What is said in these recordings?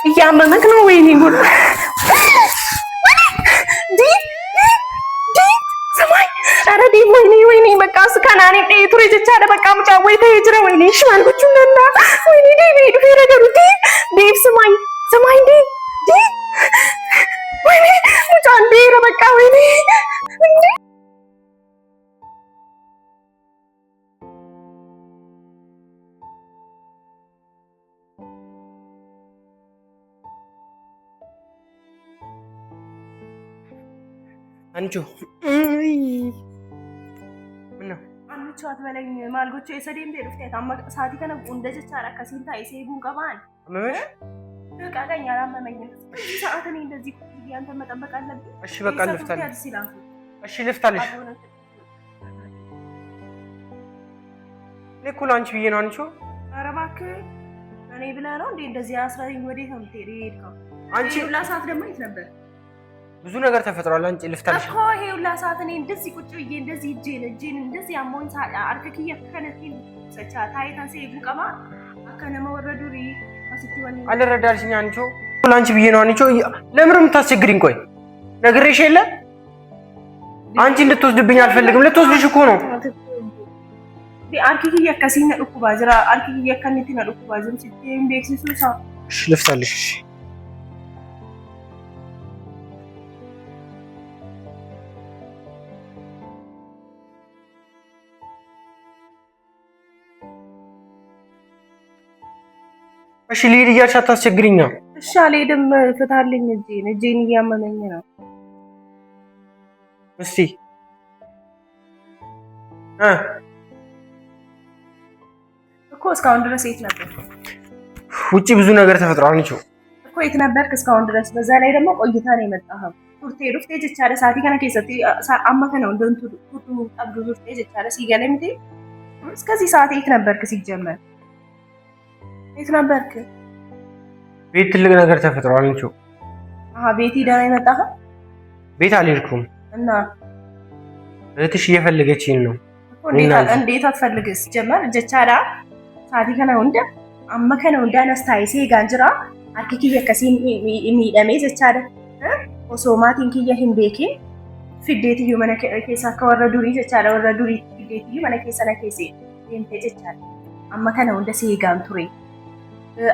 እያመመክ ነው ወይኔ ጉድ ሰማይ ኧረ ዲ ወይኔ በቃ ስካናኔ ቱሬ ጀቻለ በቃ ሙጫ ወይ ተይጅረ ወይኔ ሽማልኩቹና ወይኔ ዲ ፈረገሩ ዲ ሰማይ ዲ ወይኔ ሙጫ እንዴ በቃ ወይኔ አንቺ ምነው አንቺ አትበለኝ ማልጎቹ የሰደም ደፍተት አማ ሳቲ ከነ እንደጀቻ አራከሲንታ አይሴጉን ቀባን በቃኝ አላመመኝም ሰዓት እኔ እንደዚህ ያንተ መጠበቅ አለብኝ እሺ በቃ ልፍታለሽ እሺ ልፍታለሽ ለኩል አንቺ ብዬ ነው አንቺ ኧረ እባክህ እኔ ብላ ነው እንዴ እንደዚህ አስራኝ ወዴት ነው የምትሄደው አንቺ ሁላ ሰዓት ደግሞ የት ነበር ብዙ ነገር ተፈጥሯል አንቺ ልፍታለሽ እኮ ይሄ ሁላ ሰዓት እኔ እንደዚህ ቁጭ ብዬ እንደዚህ እጄን እንደዚህ አሞኝ አርከኪያ ከነቲን ሰቻ ታይታ ሲሄዱ ቀማ አከነመ ወረዱሪ አስቲወኒ አልረዳልሽኝ አንቺ አንቺ ብዬ ነው አንቺ ለምንም ታስቸግሪኝ ቆይ ነግሬሽ የለ አንቺ እንድትወስድብኝ አልፈልግም ልትወስድሽ እኮ ነው አርኪኪያ ከሲነ እኮ ባዝራ አርኪኪያ ከነቲና እኮ ባዝም ሲቴም ቤክሲሱ ሳ እሺ ልፍታለሽ እሺ ልሂድ እያልሽ አታስቸግሪኝ ነው እሺ አልሄድም ፍታልኝ እጄን እያመመኝ ነው እስቲ እኮ እስካሁን ድረስ የት ነበር ውጪ ብዙ ነገር ተፈጥሯል እንጂ እኮ የት ነበርክ እስካሁን ድረስ በዛ ላይ ደግሞ ቆይታ ነው የመጣኸው ቱርቴ ጀቻለ ሳቲ ከነ ከሰቲ አማከ ነው እንደንቱ ቱቱ ጠብዱ ቱርቴ ጀቻለ ሲገለምቴ እስከዚህ ሰዓት የት ነበርክ ሲጀመር የት ነበርክ ቤት ትልቅ ነገር ተፈጥሯል እንጂ ቤት ሄደህ የመጣኸው ቤት አልሄድኩም እና እህትሽ እየፈለገችኝ ነው እንዴት አትፈልግስ ጀመር ጀቻላ ሳቲ ከነ እንደ አመከ ነው እንዳነስታይ ሲጋንጅራ አርኪኪየ ከሲን የሚደሜ ጀቻለ ኦሶማቲን ኪየ ቤኬ ፊዴት ይመነ ከሳ ከወረዱሪ ጀቻላ ወረዱሪ ፊዴት ይመነ ከሰና ከሲ እንተ ጀቻላ አመከ ነው እንደ ሲጋን ቱሬ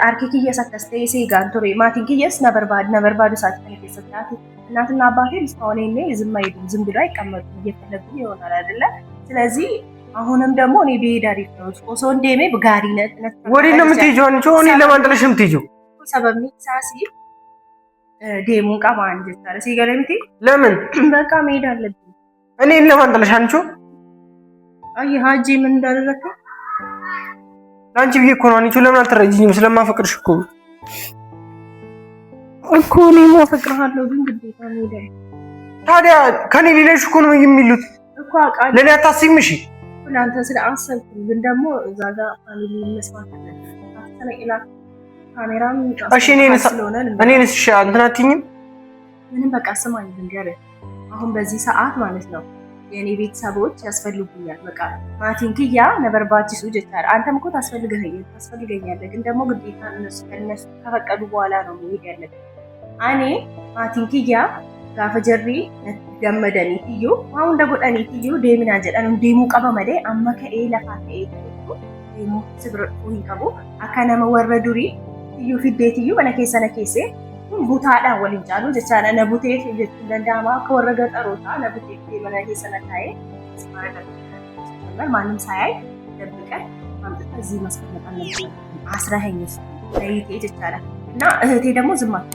አርኪኪየ ሰከስቴ ሲጋን ቱሬ ማቲን ኪየስ ነበርባዱ ሳቲ ከነ ከሰጣት እናትና አባቴ እስካሁን እኔ ዝም ብለው አይቀመጡም እየፈለጉ ይሆናል አይደለ ስለዚህ አሁንም ደግሞ እኔ በሄድ አሪፍ ነው ኦሶ እንደሜ በጋሪ ነት ወዲ ነው የምትይጂው አንቺ ሆኔ ለማንጠለሽ የምትይጂው ሰበብ ሳሲ ዴሙን ቀማን ጀታለ ሲገለምቲ ለምን በቃ መሄድ አለብኝ እኔ ለማንጠለሽ አንቺ አይ ሀጂ ምን እንዳደረከ አንቺ ብዬ እኮ ነው አንቺ ለምን አልተረጂኝም ስለማፈቅርሽ እኮ ነው ማፈቅርሃለሁ ግን ግዴታ ነው ታዲያ ከኔ ሌላሽ እኮ ነው የሚሉት እኮ አቃ ለኔ አታስይም እሺ እናንተ ስለ አሰብኩ ግን ደግሞ እዛ ጋር ፋሚሊ መስማት አስተነቂላ ካሜራም እሺ እኔንስ እሺ አንተ አትይኝም ምንም በቃ ስማኝ ልንገር አሁን በዚህ ሰዓት ማለት ነው የኔ ቤተሰቦች ያስፈልጉኛል በቃ ማቲንኪያ ነበርባችሁ ጀታር አንተም እኮ ታስፈልገኛለህ ግን ደግሞ ግዴታ እነሱ ከፈቀዱ በኋላ ነው መሄድ ያለብኝ አኔ ማቲንኪያ ጋፈጀሪ ገመደኒ ትዩ አሁን እንደጎዳኒ ትዩ ዴሚና ጀዳን ዴሙ ቀበመደ አመከ ለፋተ ዴሙ ስብር ሆይቀቡ አካናመ ወረዱሪ ትዩ ፊዴትዩ በነከሰነ ከሰ ቡታዳ ወልንጫሉ ጀቻና ነቡቴ እንደንዳማ ከወረገ ጠሮታ ነቡቴ በነከሰነ ታይ ስማርት ማንም ሳያይ ደብቀ አምጥተ እዚህ ማስቀመጥ አለብኝ አስራኸኝስ ለይቴ ጀቻላ እና እህቴ ደግሞ ዝማት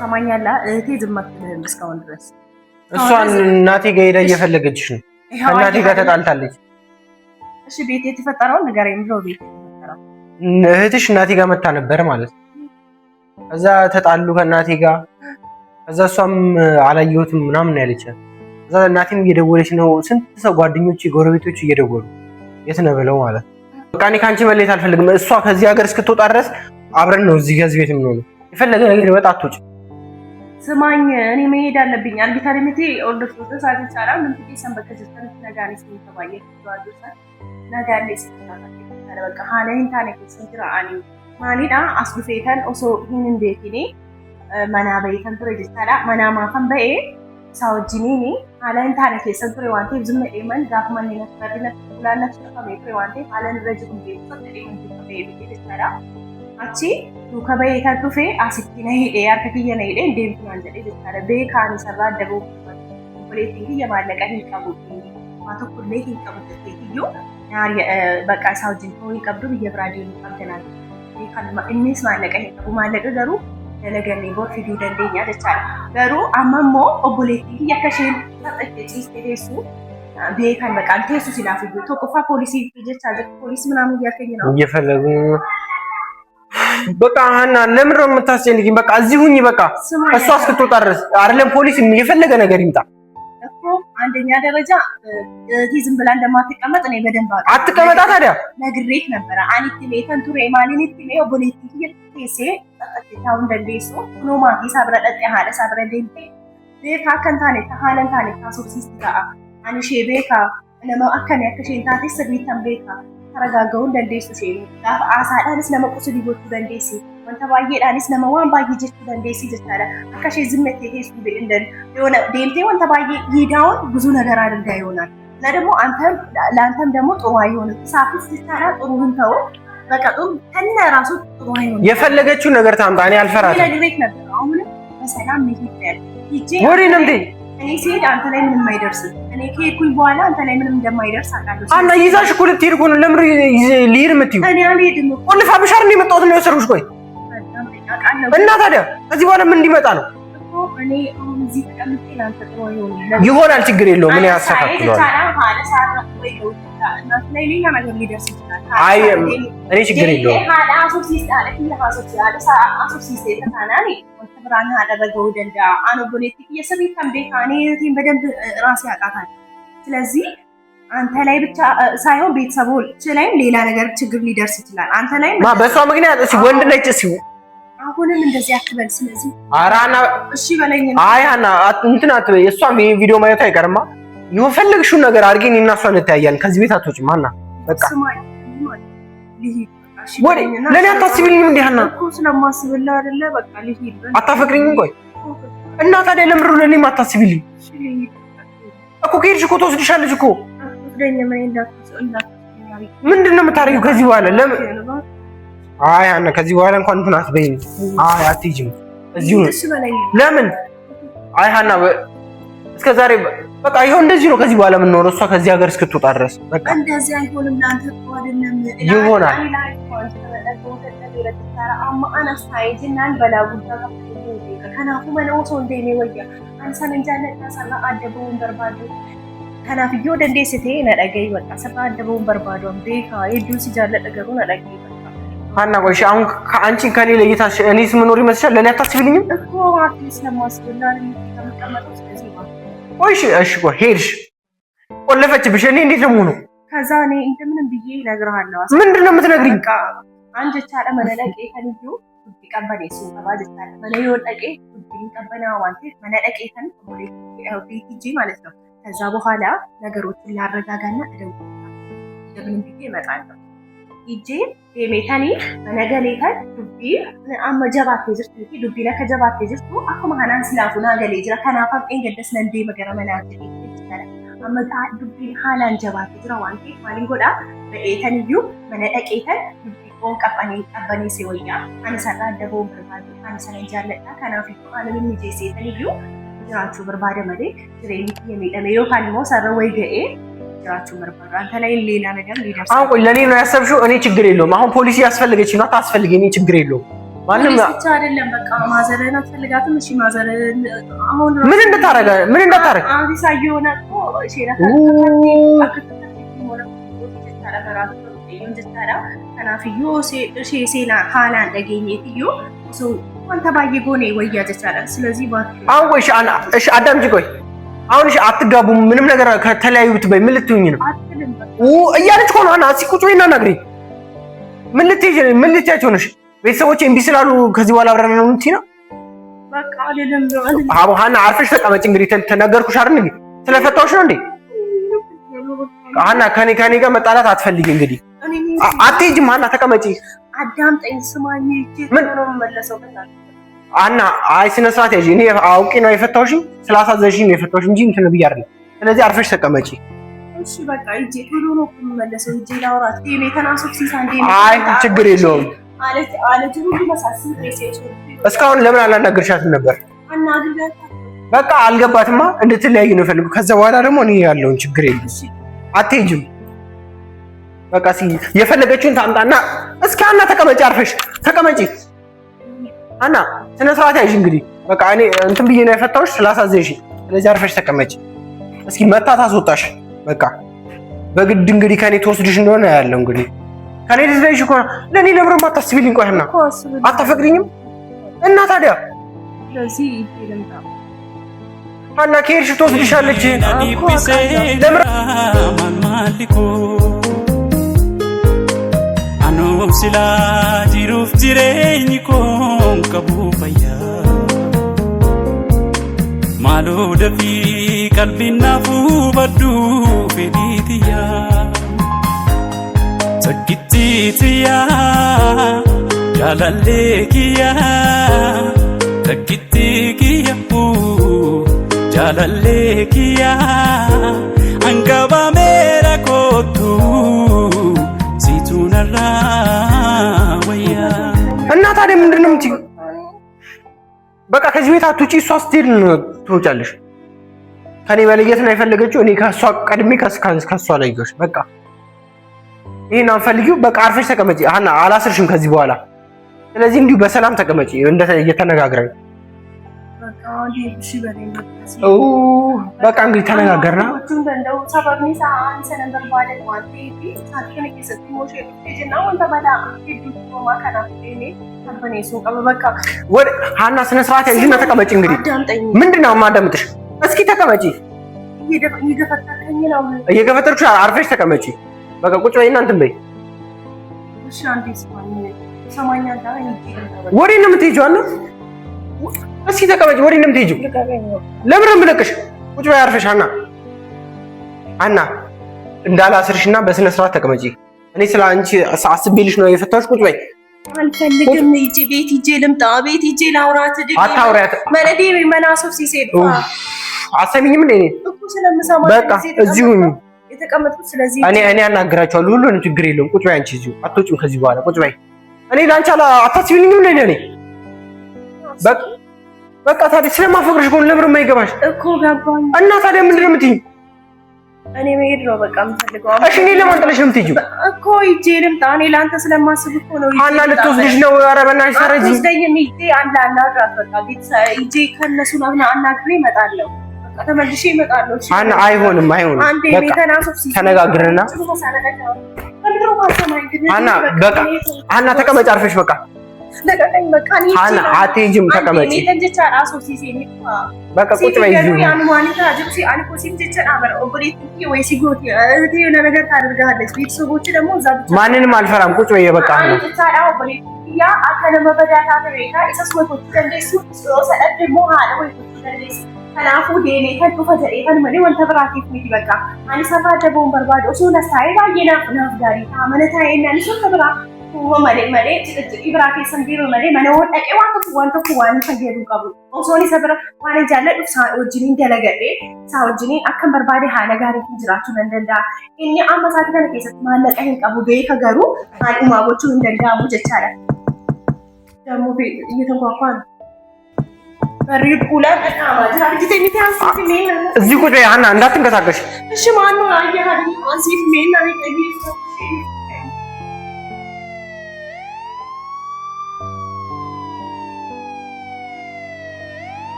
ሰማኛላ እህቴ ዝማት እስካሁን ድረስ እሷን እናቴ ጋር ሄዳ እየፈለገችሽ ነው እናቴ ጋር ተጣልታለች እሺ ቤት የተፈጠረው ነገር የምለው ቤት የተፈጠረው እህትሽ እናቴ ጋር መጣ ነበር ማለት ከዛ ተጣሉ ከእናቴ ጋር ከዛ እሷም አላየሁትም ምናምን ያለች ከዛ እናቴም እየደወለች ነው ስንት ሰው ጓደኞቼ ጎረቤቶች እየደወሉ የት ነው ብለው ማለት በቃ እኔ ካንቺ መለየት አልፈልግም እሷ ከዚህ ሀገር እስክትወጣ ድረስ አብረን ነው እዚህ ጋር ቤት የምንሆነው የፈለገ ነገር ይወጣ አትወጪ ስማኝ እኔ መሄድ አለብኝ አልቢታሪሚቲ ኦርደርስ ተሳት ይቻላል ምን ትሰንበከ ጀስተን ነጋሪ ሲተባየ ተዋዱሳ ነጋሪ ሲተባየ በቃ ሃለኝ ታነክ ሲንትራ አኒ maaliidha as dhufeetan osoo hin beekini mana bayitan ture jechaadha mana maafan ba'ee isaa wajjiniini haala hin taane keessan ture waan ta'eef zimma dheeman gaafa manni natti ulaannatti dhufamee ture waan ta'eef haala irra jiru beeksisa dheeman dhufamee jechaadha achi duuka ba'ee kan dhufe asitti na hidhee harka kiyya na hidhee deemtu naan jedhee jechaadha beekaan isarraa adda bahuuf obboleettiin kiyya maallaqa hin qabu waa tokkollee hin qabu jettee kiyyoo bakka isaa wajjin ta'uu hin qabdu biyya biraa deemuu qabdanaan innis maallaqa hin qabu maallaqa garuu dalagannee bor fiduu dandeenya jechaadha garuu amma immoo obboleettiin kiyya akka isheen xaxattee ciistee teessu beekan baqaan teessu silaaf iyyuu tokkoffaa poolisii jechaa jirtu poolisii ምናምን እያልከኝ ነው እየፈለጉ በቃ ሀና ለምን ነው የምታስጨንቂኝ? በቃ እዚህ ሁኚ በቃ እሷ እስክትወጣ ድረስ አይደለም ፖሊስ የፈለገ ነገር ይምጣ እኮ አንደኛ ደረጃ ዝም ብላ እንደማትቀመጥ እኔ በደንብ አትቀመጣ ታዲያ ነግሬት ነበር አኒት ሜተን ቱሬ ማሊኒት ሜ ኦቦሌቲ ቴሴ ተጣጣው እንደሌሶ ኖ ማቲ ሳብረደጥ ያለ ሳብረደንቴ ቤካ ከንታኔ ተሃለንታኔ ታሶሲስታ አንሼ ቤካ ለማ አከነ ያከሽንታቴ ሰቢተን ቤካ ተረጋጋው እንደሌሶ ሼ ዳፍ አሳዳንስ ለመቁስ ሊቦቱ ደንዴሲ ወንተ ባየዳንስ ለማዋን ባየጀት ደንዴሲ ጀታላ አከሽ ዝመቴ ቴስ እንደን የሆነ ዴምቴ ወንተ ባየ ይዳውን ብዙ ነገር አድርጋ ይሆናል እና ደግሞ አንተም ለአንተም ደግሞ ጥሩ አይሆንም ሳፍስ ጀታላ ጥሩን ተው በቃ ጥሩ ከነ ራሱ ጥሩ አይሆንም የፈለገችው ነገር ታምጣ እኔ አልፈራትም ለድሬክ ነበር አሁን በሰላም ይሄዳል ይጄ ወሬ ነው እንዴ እኔ ሲሄድ አንተ ላይ ምንም አይደርስም እኔ ከሄድኩኝ በኋላ አንተ ላይ ምንም እንደማይደርስ አውቃለሁ አና ይዛሽ እኮ ልትሄድ እኮ ነው ለምን ሊሄድ የምትይው እኔ አልሄድም እኮ ቆልፋ ብሻር ነው የመጣሁት ነው የወሰድኩሽ ቆይ እና ታዲያ ከዚህ በኋላ ምን እንዲመጣ ነው እኮ እኔ አሁን እዚህ ተቀምጬ ላንተ ጥሩ አይሆንም ይሆናል ችግር የለውም ምን ያስተካክለዋል አይ እኔ ችግር የለውም ብራና አደረገው ደንዳ አኖቦሌቲ የሰቤት ካምቤካኔ በደንብ ራስ ያቃታል ስለዚህ አንተ ላይ ብቻ ሳይሆን ቤተሰቦች ላይም ሌላ ነገር ችግር ሊደርስ ይችላል አንተ ላይ በሷ ምክንያት እሺ ወንድ ነጭ ሲው አሁንም እንደዚህ አትበል ስለዚህ አራና እሺ በለኝ አይ አና እንትን አትበይ እሷም ቪዲዮ ማየት አይቀርማ የፈለግሽው ነገር አድርገን እና እሷ እንታያለን ከዚህ ቤት አትወጪም ማና በቃ ወሬ ለኔ አታስቢልኝም እንዴ ሀና እኮ ስለማስብልህ አይደለ በቃ ልሂድ አታፈቅሪኝም ቆይ እና ታዲያ ለምን ነው ለኔ አታስቢልኝ እኮ ከሄድሽ እኮ ትወስድሻለሽ እኮ ምንድን ነው የምታደርጊው ከዚህ በኋላ ለምን አይ ሀና ከዚህ በኋላ እንኳን እንትን አትበይኝ አይ አትሄጂም እዚሁ ለምን አይ ሀና እስከ ዛሬ በቃ ይሄው እንደዚህ ነው ከዚህ በኋላ ምን ነው እሷ ከዚህ ሀገር እስክትወጣ ድረስ በቃ እንደዚህ አይሆንም ላንተ አይደለም ይሆናል አናስታይጅናን በላጉታ ከናፉ መነውሶ እንደኔ ወያ አንሳን እንጃለታ ሰራ አደበውን በርባዶ ከናፍዮ ደንዴስቴ ነደገይ በቃ ሰራ አደበውን በርባዶ ቤካ ይዱ ሲጃለ ደገሩ ነደገይ ሀና ቆይሽ አሁን ከአንቺ ከኔ ለይታሽ እኔስ ምኖር ይመስልሻል ለኔ አታስቢልኝም እኮ አትሊስ ለማስበላል ተመቀመጠው ስለዚህ ቆይሽ እሺ ቆይ ሄድሽ ቆለፈችብሽ እኔ እንዴት ነው ነው ከዛ እኔ እንደምንም ብዬ እነግርሃለሁ ምንድነው የምትነግሪኝ አንጀ ቻለ መነለቄ ከልዩ ቢቀበል እሱ ተባለ ታለ መለዮ ጠቄ ቢቀበና ዋንቴ መነለቄ ከን ቢቲጂ ማለት ነው ከዛ በኋላ ነገሮችን ላረጋጋና እንደምንም ብዬ እመጣለሁ ይጄ የሜታኒ መነገሌታን ዱቢ አመጀባት ይዝርት ዱቢ ለከጀባት ይዝርቱ አኩማ ሀናን ስላፉና ገሌ ጅራ ከናፋም እንገደስ ነንዴ መገረመናት ይችላል አመጣ ዱቢ ሀላን ጀባት ይዝራ ዋንቴ ማሊንጎዳ በኤተንዩ መነለቄተን ዱቢ ቆን ቀበኔ ሲወያ አንሰራ ደቦ ብርባዱ አንሰራ ጃለታ ከናፊቱ አለምን ይጄ ሲተንዩ ጅራቹ ብርባደ መዴ ትሬኒ የሚደመዮ ካንሞ ሰረ ወይ ገኤ ጅራቹ ብርባዱ አንተ ላይ ሌላ ነገር ሊደርስ አሁን ቆይ ለኔ ነው ያሰብሽው እኔ ችግር የለውም አሁን ፖሊስ ያስፈልገች ነው ታስፈልገኝ እኔ ችግር የለውም ማንንም ብቻ አይደለም በቃ ማዘረን አትፈልጋትም እሺ ማዘረን አሁን ምን እንደታረግ አዲስ አየሆነ እኮ ሼራ ከናፍዮ ሴና ሃላን ደገኘትዮ ሶ አንተ ባየ ጎኔ ወያ ተቻለ ስለዚህ አሁን ቆይ እሺ አዳምጪ ቆይ አሁን እሺ አትጋቡም ምንም ነገር ከተለያዩ ብትበይ ምን ልትሆኚ ነው እያለች ሆኖ አና ሲቁጭ ወይና ነግሪ ምን ልትያቸው ነሽ ቤተሰቦቼ እምቢ ስላሉ ከዚህ በኋላ አብረን ነው እንት ነው በቃ አይደለም ሀና አርፈሽ ተቀመጭ እንግዲህ ተነገርኩሽ አይደል እንዴ ስለፈታውሽ ነው እንዴ ሀና ከኔ ጋር መጣላት አትፈልጊ እንግዲህ አትሄጂም ሀና ተቀመጪ። አዳምጠኝ ስማኝ። ምን ነው የምመለሰው? ሀና አይ ስነ ስርዓት ያዥ። እኔ አውቄ ነው የፈታሁሽ፣ ስላሳዘንሽኝ ነው የፈታሁሽ እንጂ እንትን ብዬሽ አይደለም። ስለዚህ አርፈሽ ተቀመጪ። እሺ በቃ ሂጅ። ቶሎ ነው የምመለሰው። ሂጅ ላውራት። ቤተናሶፍ ሲሳንዴ አይ ችግር የለውም አለች ሁሉ መሳስብ ሬሴት እስካሁን ለምን አላናገርሻትም ነበር? በቃ አልገባትማ። እንድትለያዩ ነው ፈልጉ። ከዛ በኋላ ደግሞ እኔ ያለውን ችግር የለም። አትሄጂም። በቃ የፈለገችውን ታምጣና እስኪ ሀና ተቀመጪ፣ አርፈሽ ተቀመጪ። ሀና ስነ ስርዓት ያዥ። እንግዲህ በቃ እኔ እንትን ብዬ ነው የፈታሁሽ ስላሳዘንሽኝ። ስለዚህ አርፈሽ ተቀመጪ። እስኪ መታ ታስወጣሽ። በቃ በግድ እንግዲህ ከኔ ተወስድሽ እንደሆነ ያለው እንግዲህ ከኔ ልትለይሽ እኮ ነው። ለኔ ለምን አታስቢልኝ? ቆይ ሀና አታፈቅሪኝም? እና ታዲያ ስለዚህ ይልምታ ሀና ከሄድሽ ትወስድሻለች። አኖብስላ ጅሩፍ ጅሬኝ ኮን ቀቡፈያ ማሎ ደፊ ቀልቢናፉ በዱ ፌዲትያ ሰኪቲትያ ጃላሌ ኪያ ሰኪቲ ኪያፉ ጃላሌ ኪያ አንገባ ሜራ ኮቱ ሲቱነራ ወያ እና ታዲያ ምንድን ነው የምትይው? በቃ ከዚህ ቤት አትውጪ። እሷ ስትሄድ ትወጫለሽ። ከኔ መለየት ነው የፈለገችው። እኔ ከሷ ቀድሜ ከሷ ለየሁሽ። በቃ ይሄን አንፈልጊው። በቃ አርፈሽ ተቀመጪ ሀና። አላስርሽም ከዚህ በኋላ። ስለዚህ እንዲሁ በሰላም ተቀመጪ እየተነጋግረን። በቃ እንግዲህ ተነጋገርና ሀና ስነ ስርዓት ያዥና ተቀመጪ። እንግዲህ ምንድን ነው የማዳምጥሽ? እስኪ ተቀመጪ። እየገፈተርኩሽ አርፈሽ ተቀመጪ። በቃ ቁጭ በይና እንትን በይ። ወዴት ነው የምትሄጂው? አለ እስኪ ተቀመጪ። ወዴት ነው የምትሄጂው? ለምን ነው የምለቅሽ? ቁጭ በይ አርፈሽ ሀና። ሀና እንዳላስርሽና በስነ ስርዓት ተቀመጪ። እኔ ስለ አንቺ አስቤልሽ ነው የፈታሁሽ። ቁጭ በይ። አልፈልግም። ሂጂ ቤት ሂጂ ልምጣ። ቤት ሂጂ ላውራት። አታውሪያት። መለዴ መናሶፍ ሲሴድ አሰሚኝም እንዴ? በቃ እዚሁ የተቀመጥኩት። ስለዚህ እኔ አናግራቸዋለሁ። ሁሉንም ችግር የለውም። ቁጭ በይ አንቺ እዚሁ። አትወጪም ከዚህ በኋላ። ቁጭ በይ። እኔ ላንቺ አታስቢልኝም እንዴ? እኔ በቃ ታዲያ ስለማፈቅርሽ እኮ ለምን የማይገባሽ እኮ ገባኝ። እና ታዲያ ምንድን ነው የምትይኝ? እኔ መሄድ ነው በቃ የምፈልገው። እሺ እኔ ለማን ጥለሽ ነው የምትሄጂው? እኮ ሂጂ ልምጣ። እኔ ለአንተ ስለማስብ እኮ ነው። ሀና ልትወስድሽ ነው? ኧረ በእናትሽ ሰረጂ። አትወስደኝም። ሂጂ አንድ አናግራት። በቃ ሂጂ ከእነሱ አናግሬ እመጣለሁ። በቃ ተመልሼ እመጣለሁ። ሀና አይሆንም። በቃ ተነጋግረንና ሀና በቃ ሀና ተቀመጭ አርፈሽ። በቃ ሀና አትሄጂም። ተቀመጪ። በቃ ቁጭ በይ። ማንንም አልፈራም። ቁጭ በይ። በቃ kanaafuu deemee kan dhufa jedhee kan malee wanta biraatiif miti bakka ani sarara daboon barbaadu osoo nas taa'ee baay'ee naaf gaarii ta'a mana taa'ee naanis wanta biraa uuma malee cidhi biraa keessan biiroo malee mana waan dhaqee waan tokko waan fayyadu qabu osoon isa bira waan jaalladhu isaa wajjiniin dalagadhee isaa wajjiniin akkan barbaade haala gaariitiin jiraachuu nan danda'a. Inni amma isaati kana keessatti maallaqa hin qabu beeka garuu haadhumaa gochuu hin danda'amu jechaadha. Dammoo እየተንኳኳ እዚህ ቁጭ በይ ሀና፣ እንዳትንቀሳቀሽ። እሺ ማነው አያሃዲ አንሲፍ ሜና ነው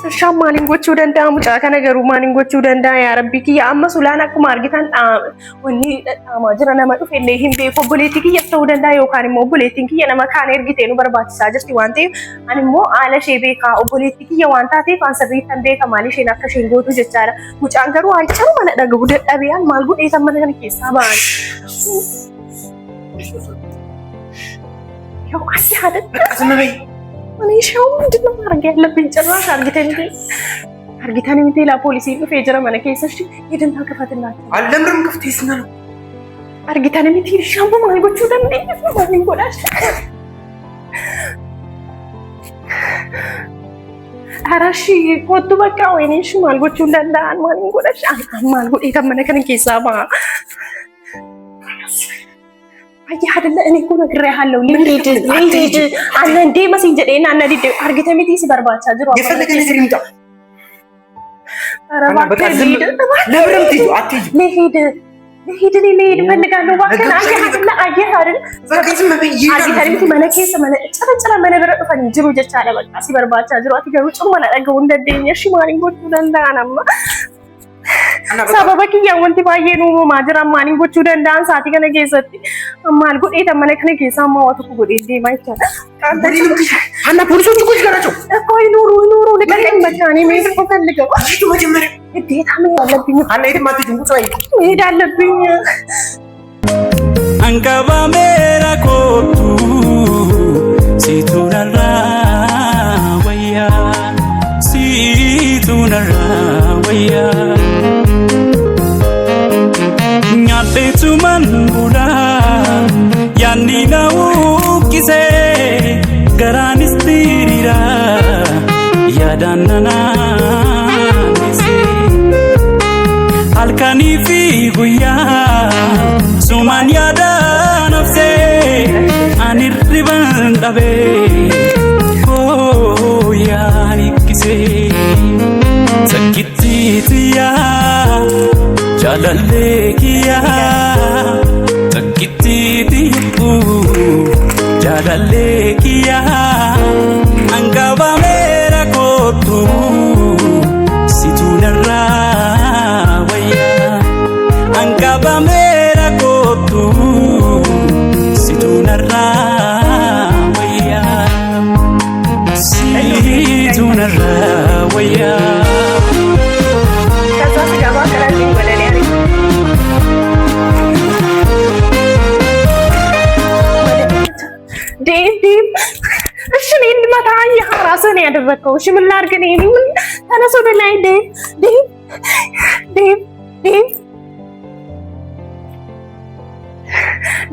Shan maalin gochuu danda'a mucaa kana garuu maalin gochuu danda'a yaa rabbi kiyya amma sulaan akkuma argitan wanni dhaamaa jira nama dhufe illee hin beeku obboleettii kiyya ta'uu danda'a yookaan immoo obboleettiin kiyya nama kaan ergitee nu barbaachisaa jirti waan ta'eef ani immoo haala ishee beekaa obboleettii kiyya waan taateef an sirriittan beeka maal isheen akka isheen gootu jechaadha. Mucaan garuu halchan mana dhagahu dadhabee maal godheetan mana kana keessaa ba'an. Yoo asii haadha. Akkasuma እኔ ሻው ምንድነው ማድረግ ያለብኝ? ጭራሽ አርጊተን እንዴ ላ ፖሊስ ይፈጀረ ማለ ከይሰሽ ይድንታ ከፈትላችሁ አለምርም ክፍት ይስና ነው argitan miti shampoo maal gochuu dandeenya maaliin godhaas arashi kottu bakka wayne shi maal gochuu danda'an maaliin godhaas maal godhee mana kana keessaa baa ayya hadalla ani ko nagre hallo lindi annan de masin jade na annan de argita miti si barbaacha jiru የፈለገ ነገር ይምጣ አረባ ከሊድ ለብረም ትዩ አትዩ ለሄድ ለሄድ ፈልጋለሁ ባከና አየህ አይደል በከዚህ መብይ አርጊታ miti mana keessa mana ጨረጨራ mana bira dhufani jiru jechaadha bakka si barbaacha jiru ati garuu cuma na dhagahu dandeenya shi maaliin gochuu danda'an amma sababa kiyyaan wanti baay'een uumamaa jira maaliin gochuu danda'an saatii kana keessatti maal godheeta mana kana keessa amma waa tokko godhee deemaa jechaadha. Anna poolisoቹ እኮ ይገራቸው እኮ ኑሩ ልቀቀኝ በቃ እኔ መሄድ እፈልጋለሁ። እሺ መጀመሪያ ግዴታ መሄድ አለብኝ። አና የትም አትሄጂም ቁጭ በይ መሄድ አለብኝ። Angabameera kootu situnarra wayya situnarra wayya nyaadheetu manbula yaanni na ukkise garaanis diriira yaadaan nanaanise halkanii fi guyyaa sumaan yaadaan obse ani riban dhabe kooyaan ikkise sakkittiitiya jaalallee kiyya sakkittiitiyu jaalallee kiyya angabameera kootu situnarraa wayya angabameera kootu situnarraa wayya situnarraa wayya ከዛ ስገባ ከላልኝ ወደ እኔ አለኝ ዴቭ እሺ እኔ እንድመታ ራስህ ነው ያደረከው። እሺ ምን ላድርግ እኔ ምን ተነስ ወደ ላይ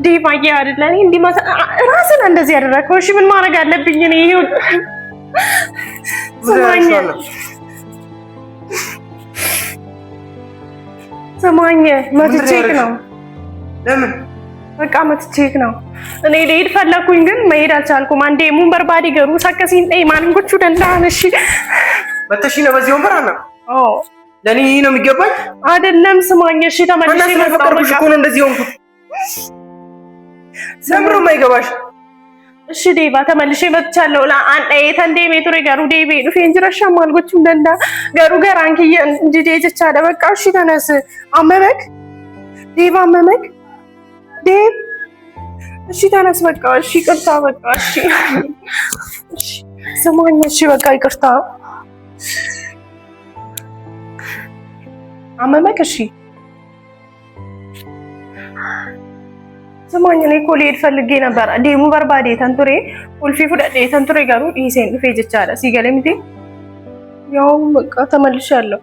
ዴቭ አየህ አይደለ እኔ እንድመታ ራስህ ነው እንደዚህ ያደረከው። እሺ ምን ማድረግ አለብኝ እኔ ይሄው ሰማኝ መትቼክ ነው ለምን በቃ መትቼክ ነው እኔ ልሄድ ፈለኩኝ ግን መሄድ አልቻልኩም። አንዴ ሙን በርባዲ ገሩ ሰከሲን ጠይ ማንጎቹ ደንዳን እሺ በተሽ ነው በዚህ ወንበር አና ለኔ ነው የሚገባኝ አይደለም ስማኝ እሺ ተመልሼ መጣሁ እኮ ነው እንደዚህ ሆንኩት ሰምሮ ማይገባሽ እሺ ዴባ ተመልሼ መጥቻለሁ ለአንዴ ተንዴ ሜትሮ ገሩ ዴቤ ነው ፈንጅራሻ ማንጎቹ ደንዳ ገሩ ገራንኪ እንጂ ዴጀቻ ደበቃ እሺ ተነስ አመመክ ዴባ አመመክ ዴብ እሺ ተነስ በቃ እሺ ይቅርታ በቃ እሺ እሺ ሰማኝ እሺ በቃ ይቅርታ አመመክ እሺ ሰማኝ እኔ እኮ ልሄድ ፈልጌ ነበር ዴሙ በርባዴ ተንቱሬ ቁልፊ ፍደዴ ተንቱሬ ጋሩ ይሄን ፈጅቻለ ሲገለምቴ ያው በቃ ተመልሻለሁ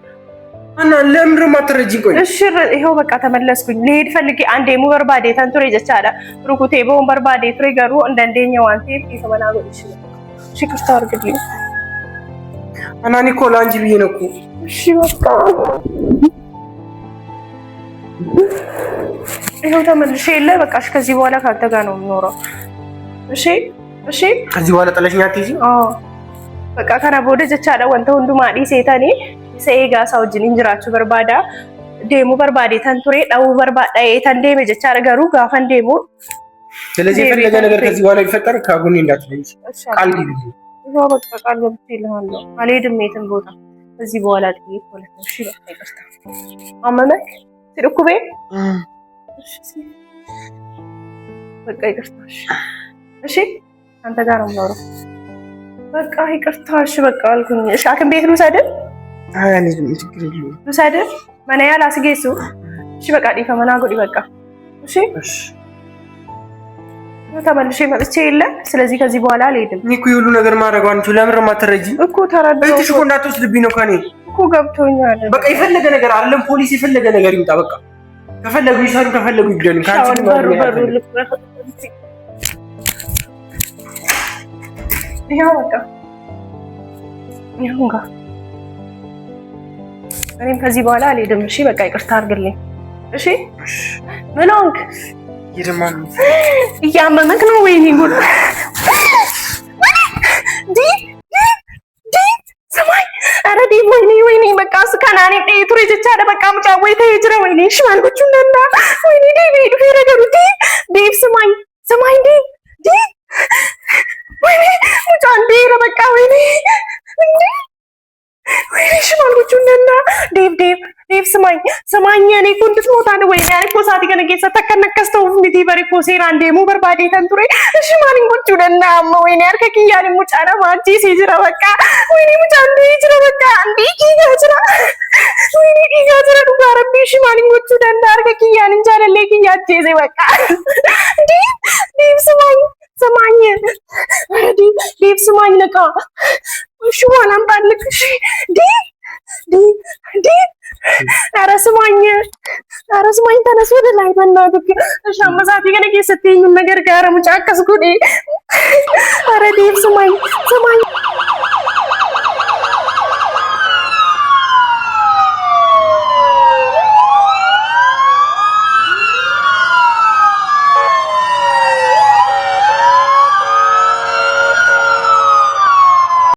አና ለምንድነው ማትረጂ ቆይ እሺ ይሄው በቃ ተመለስኩኝ ልሄድ ፈልጌ አንዴ ሙ በርባዴ ተንቱሬ ጀቻለ ሩኩቴ ቦን በርባዴ ትሬ ጋሩ እንደንደኛው አንቴ ይተመናገ እሺ እሺ ክርስታ አርግልኝ አና ኒኮላ አንጂ ብዬ ነው እኮ እሺ በቃ ይሄው ተመልሼ የለ በቃሽ ከዚህ በኋላ ካንተ ጋር ነው የምኖረው እሺ ከዚህ በኋላ ጠለሽኛ አትይጂ በቃ ከና ቦደ ጀቻለ ወንተ ሁንዱ ማዲ ሴታኒ ሰይጋ ሳውጅን እንጅራቹ በርባዳ ዴሙ በርባዴ ተንቱሬ ዳው በርባዳ የተንዴ መጀቻ ነገሩ ጋፈን ዴሙ ስለዚህ የፈለገ ነገር ከዚህ በኋላ ይፈጠር ካጎኔ እንዳትለኝ ቃል ግቢ ነው በቃ ቃል ገብቼልሃለሁ አልሄድም የትም ቦታ ከዚህ በኋላ ጥቂት ማለት ነው እሺ በቃ ይቅርታ አመመክ ትርኩቤ በቃ ይቅርታ እሺ አንተ ጋር ነው የምኖረው በቃ ይቅርታ እሺ በቃ አልኩኝ እሺ አክም ቤት ልውሰድህ አይ እኔ ችግር የለውም ልውሰድህ ማን ያላ አስጌሱ እሺ በቃ ዲፈ መናጎዲ በቃ እሺ ተመልሼ መጥቼ የለ ስለዚህ ከዚህ በኋላ አልሄድም እኔ እኮ ሁሉ ነገር ማድረግ አንቺ ለምን ማትረጂ እኮ ተረዳው እሺ እኮ እንዳትወስድብኝ ነው ከኔ እኮ ገብቶኛል በቃ የፈለገ ነገር አይደለም ፖሊስ የፈለገ ነገር ይምጣ በቃ ከፈለጉ ይሰሩ ከፈለጉ ይግደሉ። ካንቺ በሩ ይኸው በቃ ይኸው ጋር እኔም ከዚህ በኋላ አልሄድም። እሺ በቃ ይቅርታ አድርግልኝ። እሺ ምን ሆንክ? እያመመክ ነው? ወይኔ ጉድ! ሰማይ ኧረ ዲብ ወይኔ በቃ ስካናኔ ቱሬ ጀቻለ በቃ ሙጫ ወይ ተይጅረ ወይኔ እሺ ማልኩቹ ነና ወይኔ ዲብ ፈረገሩ ዲብ ሰማይ ዲብ ወይኔ ሙጫ እንዴረ በቃ ወይኔ እሺ ማልኩቹ ነና ዲብ ሰማኝ እኔ እኮ እንድትሞታ ነው። ወይኔ እኔ እኮ ሳቲ ገነ ጌሳ ተከነከስተው እንዴ በሪኮ ሴራ እንዴ ሙ በርባዴ ተንቱሬ እሺ ማንን ጎቹ ደና አማ ወይኔ አርከክ ያለ ሙጫራ ማጂ ሲጅራ በቃ ወይኔ ሙጫ እንዴ ይጅራ በቃ እንዴ ይጋጅራ ወይኔ ይጋጅራ ዱጋረቢ እሺ ማንን ጎቹ ደና አርከክ ያለ እንጃለለ ይያጄ ዘ በቃ ዲብ ሰማኝ ዲብ ሰማኝ ለካ እሺ ዋላም ባልክ እሺ ዲብ ኧረ ስማኝ ተነስ ወደ ላይ በእናትህ። እሺ አመሳቲ ገነ ጌሰተኝ ነገር ጋር ሙጫ አቀስኩ ዲ ኧረ ዲብ ስማኝ